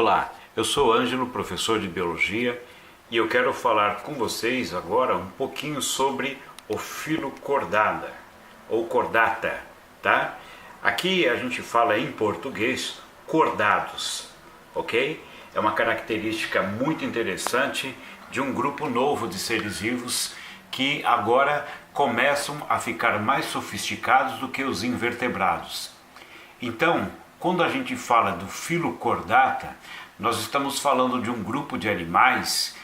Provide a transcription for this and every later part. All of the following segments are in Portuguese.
Olá, eu sou Ângelo, professor de Biologia, e eu quero falar com vocês agora um pouquinho sobre o filo cordada, ou cordata, tá? Aqui a gente fala em português cordados, ok? É uma característica muito interessante de um grupo novo de seres vivos que agora começam a ficar mais sofisticados do que os invertebrados. Então, quando a gente fala do filo cordata, nós estamos falando de um grupo de animais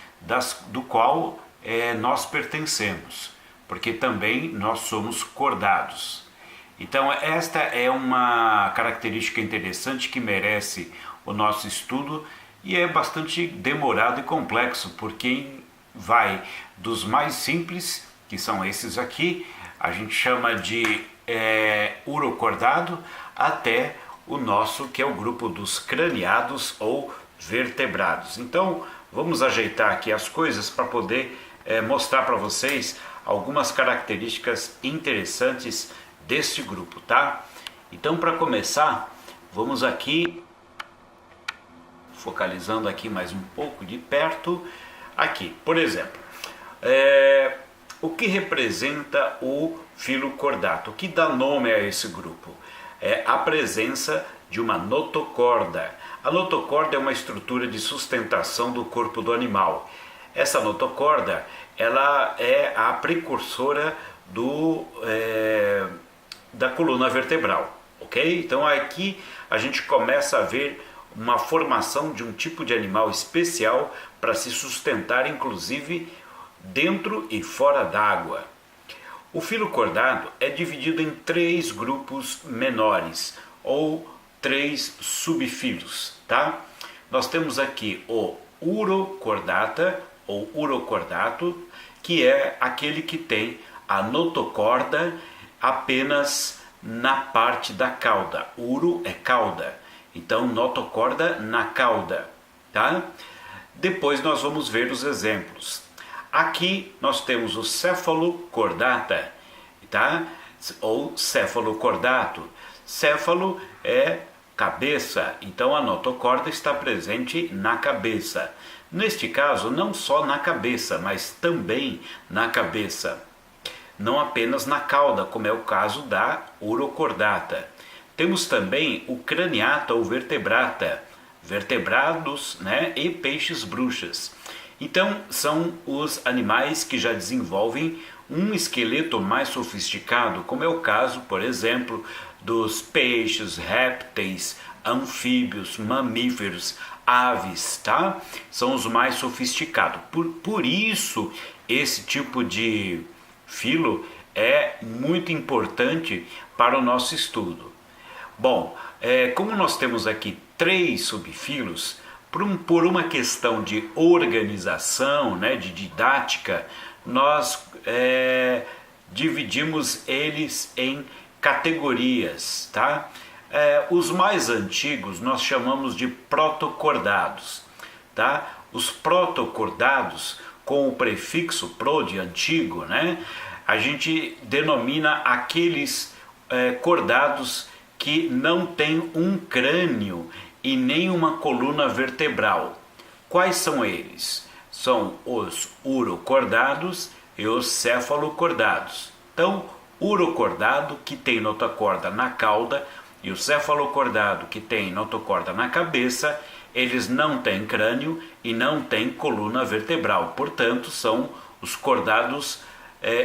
do qual nós pertencemos, porque também nós somos cordados. Então, esta é uma característica interessante que merece o nosso estudo e é bastante demorado e complexo, porque vai dos mais simples, que são esses aqui, a gente chama de urocordado, até o nosso, que é o grupo dos craniados ou vertebrados. Então, vamos ajeitar aqui as coisas para poder mostrar para vocês algumas características interessantes deste grupo, tá? Então, para começar, vamos aqui, focalizando aqui mais um pouco de perto, aqui, por exemplo, o que representa o filo cordato? O que dá nome a esse grupo? É a presença de uma notocorda. A notocorda é uma estrutura de sustentação do corpo do animal. Essa notocorda, ela é a precursora da coluna vertebral, ok? Então aqui a gente começa a ver uma formação de um tipo de animal especial para se sustentar, inclusive dentro e fora d'água. O filo cordado é dividido em 3 grupos menores, ou 3 subfilos, tá? Nós temos aqui o urocordata, ou urocordato, que é aquele que tem a notocorda apenas na parte da cauda. Uro é cauda, então notocorda na cauda, tá? Depois nós vamos ver os exemplos. Aqui nós temos o cefalocordata, tá? Ou cefalocordato. Céfalo é cabeça, então a notocorda está presente na cabeça. Neste caso, não só na cabeça, mas também na cabeça. Não apenas na cauda, como é o caso da urocordata. Temos também o craniata ou vertebrata, vertebrados, né, e peixes-bruxas. Então, são os animais que já desenvolvem um esqueleto mais sofisticado, como é o caso, por exemplo, dos peixes, répteis, anfíbios, mamíferos, aves, tá? São os mais sofisticados. Por isso, esse tipo de filo é muito importante para o nosso estudo. Bom, como nós temos aqui 3 subfilos, por uma questão de organização, né, de didática, nós dividimos eles em categorias, tá? Os mais antigos nós chamamos de protocordados, tá? Os protocordados, com o prefixo pro de antigo, né, a gente denomina aqueles cordados que não têm um crânio e nem uma coluna vertebral. Quais são eles? São os urocordados e os cefalocordados. Então, urocordado, que tem notocorda na cauda, e o cefalocordado, que tem notocorda na cabeça, eles não têm crânio e não têm coluna vertebral. Portanto, são os cordados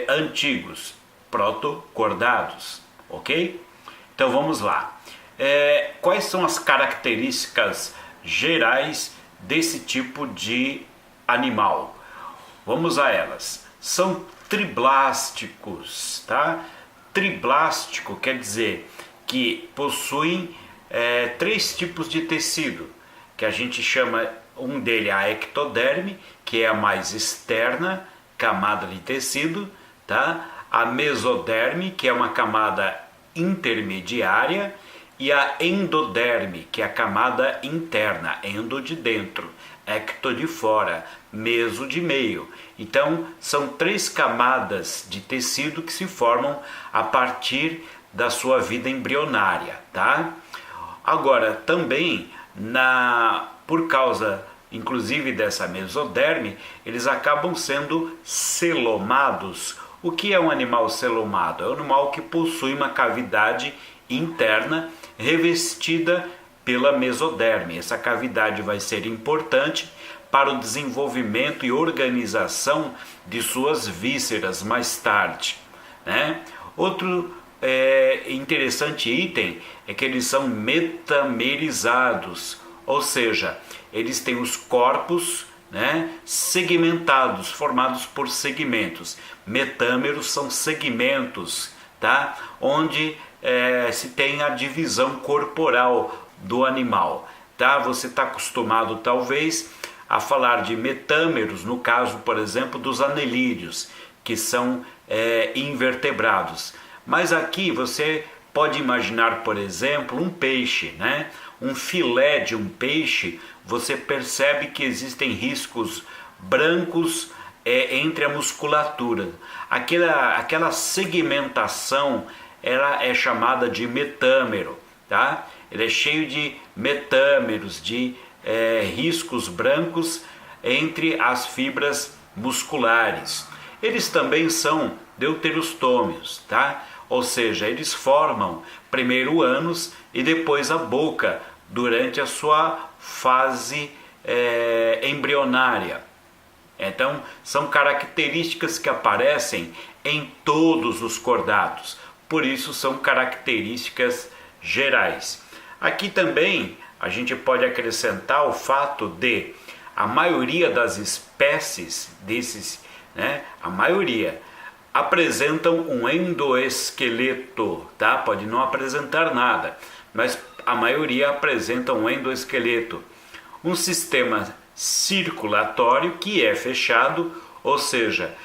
antigos, protocordados, ok? Então, vamos lá. Quais são as características gerais desse tipo de animal? Vamos a elas. São triblásticos, tá? Triblástico quer dizer que possuem 3 tipos de tecido, que a gente chama, um deles a ectoderme, que é a mais externa camada de tecido, tá? A mesoderme, que é uma camada intermediária, e a endoderme, que é a camada interna, endo de dentro, ecto de fora, meso de meio. Então, são 3 camadas de tecido que se formam a partir da sua vida embrionária, tá? Agora, também na por causa inclusive dessa mesoderme, eles acabam sendo celomados. O que é um animal celomado? É um animal que possui uma cavidade interna revestida pela mesoderme. Essa cavidade vai ser importante para o desenvolvimento e organização de suas vísceras mais tarde, né? Outro interessante item é que eles são metamerizados, ou seja, eles têm os corpos, né, segmentados, formados por segmentos. Metâmeros são segmentos, tá? Onde se tem a divisão corporal do animal, tá? Você está acostumado talvez a falar de metâmeros, no caso, por exemplo, dos anelídeos, que são invertebrados. Mas aqui você pode imaginar, por exemplo, um peixe, né? Um filé de um peixe, você percebe que existem riscos brancos entre a musculatura. Aquela segmentação, ela é chamada de metâmero, tá? Ele é cheio de metâmeros, de riscos brancos entre as fibras musculares. Eles também são deuterostômios, tá? Ou seja, eles formam primeiro o ânus e depois a boca durante a sua fase embrionária. Então, são características que aparecem em todos os cordados, por isso são características gerais. Aqui também a gente pode acrescentar o fato de a maioria das espécies desses, né, a maioria apresentam um endoesqueleto, tá? Pode não apresentar nada, mas a maioria apresenta um endoesqueleto, um sistema circulatório que é fechado, ou seja,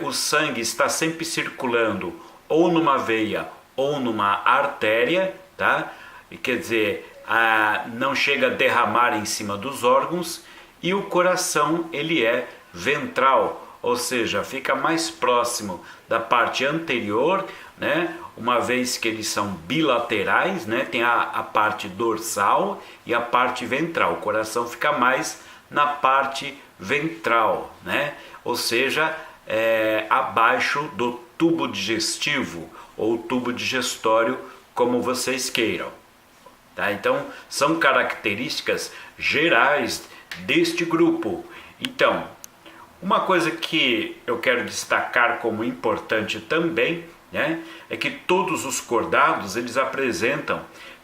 o sangue está sempre circulando ou numa veia ou numa artéria, tá? E quer dizer, não chega a derramar em cima dos órgãos, e o coração ele é ventral, ou seja, fica mais próximo da parte anterior, né? Uma vez que eles são bilaterais, né? Tem a parte dorsal e a parte ventral. O coração fica mais na parte ventral, né? Ou seja, abaixo do tubo digestivo ou tubo digestório, como vocês queiram. Tá? Então, são características gerais deste grupo. Então, uma coisa que eu quero destacar como importante também, né, é que todos os cordados eles apresentam,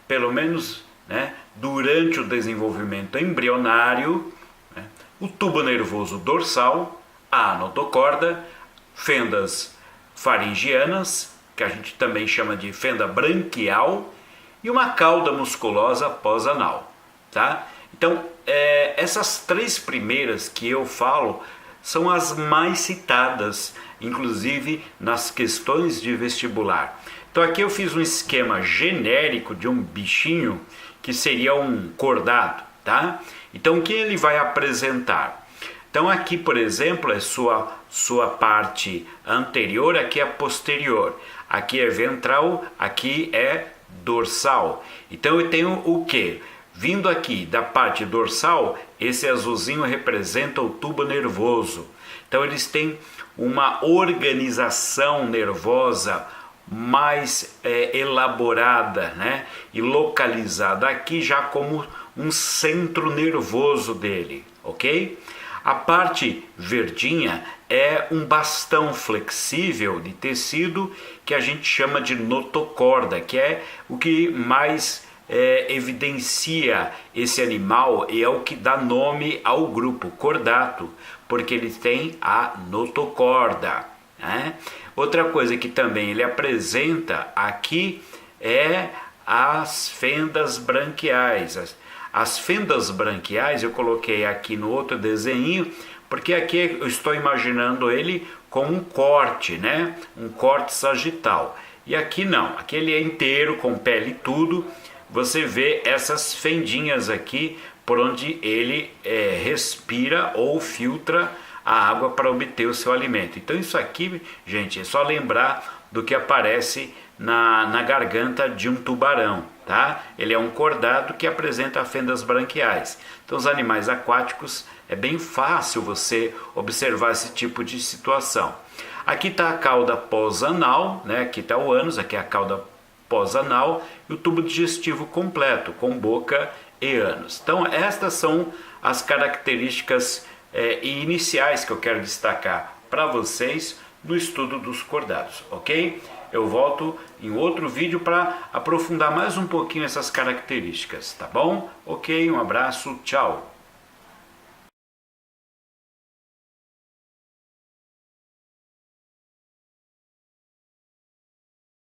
pelo menos, né, durante o desenvolvimento embrionário, né, o tubo nervoso dorsal, a notocorda, fendas faringianas, que a gente também chama de fenda branquial, e uma cauda musculosa pós-anal, tá? Então, essas três primeiras que eu falo são as mais citadas, inclusive nas questões de vestibular. Então aqui eu fiz um esquema genérico de um bichinho que seria um cordado, tá? Então o que ele vai apresentar? Então aqui, por exemplo, é sua parte anterior, aqui é posterior, aqui é ventral, aqui é dorsal. Então eu tenho o quê? Vindo aqui da parte dorsal, esse azulzinho representa o tubo nervoso. Então eles têm uma organização nervosa mais elaborada, né? E localizada aqui já como um centro nervoso dele, ok? A parte verdinha é um bastão flexível de tecido que a gente chama de notocorda, que é o que mais evidencia esse animal e é o que dá nome ao grupo cordato, porque ele tem a notocorda, né? Outra coisa que também ele apresenta aqui é as fendas branquiais. As fendas branquiais eu coloquei aqui no outro desenho, porque aqui eu estou imaginando ele com um corte, né? Um corte sagital. E aqui não, aqui ele é inteiro, com pele e tudo. Você vê essas fendinhas aqui por onde ele respira ou filtra a água para obter o seu alimento. Então isso aqui, gente, é só lembrar do que aparece na garganta de um tubarão, tá? Ele é um cordado que apresenta fendas branquiais. Então os animais aquáticos é bem fácil você observar esse tipo de situação. Aqui está a cauda pós-anal, né? Aqui está o ânus, aqui é a cauda pós-anal e o tubo digestivo completo, com boca e ânus. Então estas são as características iniciais que eu quero destacar para vocês no estudo dos cordados, ok? Eu volto em outro vídeo para aprofundar mais um pouquinho essas características, tá bom? Ok, um abraço, tchau!